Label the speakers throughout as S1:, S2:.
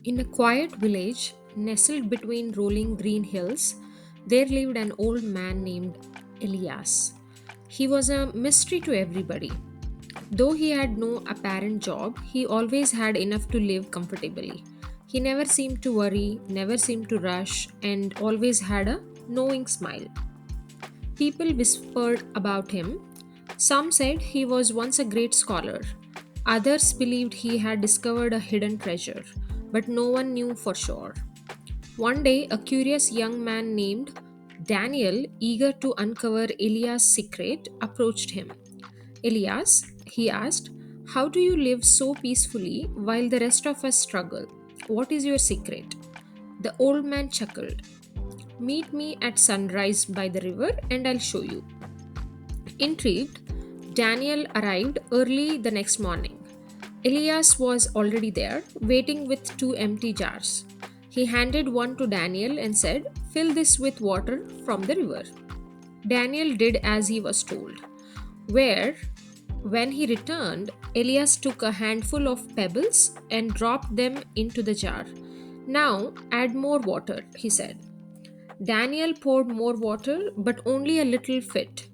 S1: In a quiet village nestled between rolling green hills, there lived an old man named Elias. He was a mystery to everybody. Though he had no apparent job, he always had enough to live comfortably. He never seemed to worry, never seemed to rush, and always had a knowing smile. People whispered about him. Some said he was once a great scholar. Others believed he had discovered a hidden treasure, but no one knew for sure. One day, a curious young man named Daniel, eager to uncover Elias' secret, approached him. Elias, he asked, how do you live so peacefully while the rest of us struggle? What is your secret? The old man chuckled. Meet me at sunrise by the river and I'll show you. Intrigued, Daniel arrived early the next morning. Elias was already there, waiting with two empty jars. He handed one to Daniel and said, fill this with water from the river. Daniel did as he was told. Where, when he returned, Elias took a handful of pebbles and dropped them into the jar. Now add more water, he said. Daniel poured more water, but only a little fit.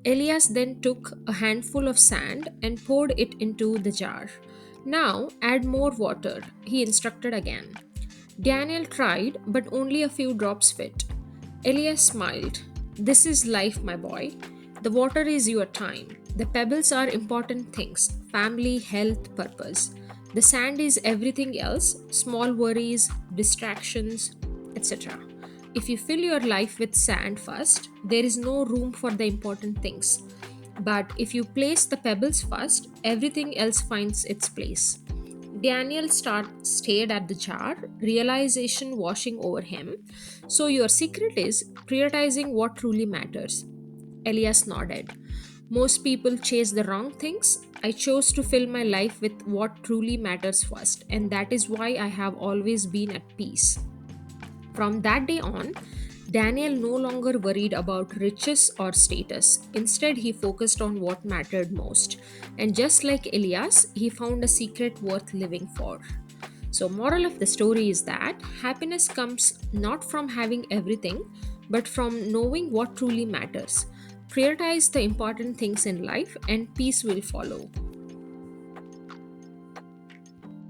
S1: Elias then took a handful of sand and poured it into the jar. Now add more water, he instructed again. Daniel tried, but only a few drops fit. Elias smiled. This is life, my boy. The water is your time. The pebbles are important things family, health, purpose. The sand is everything else small worries, distractions, etc. If you fill your life with sand first, there is no room for the important things. But if you place the pebbles first, everything else finds its place. Stared at the jar, realization washing over him. So, your secret is prioritizing what truly matters. Elias nodded. Most people chase the wrong things. I chose to fill my life with what truly matters first, and that is why I have always been at peace. From that day on, Daniel no longer worried about riches or status. Instead, he focused on what mattered most. And just like Elias, he found a secret worth living for. So, moral of the story is that happiness comes not from having everything, but from knowing what truly matters. Prioritize the important things in life, and peace will follow.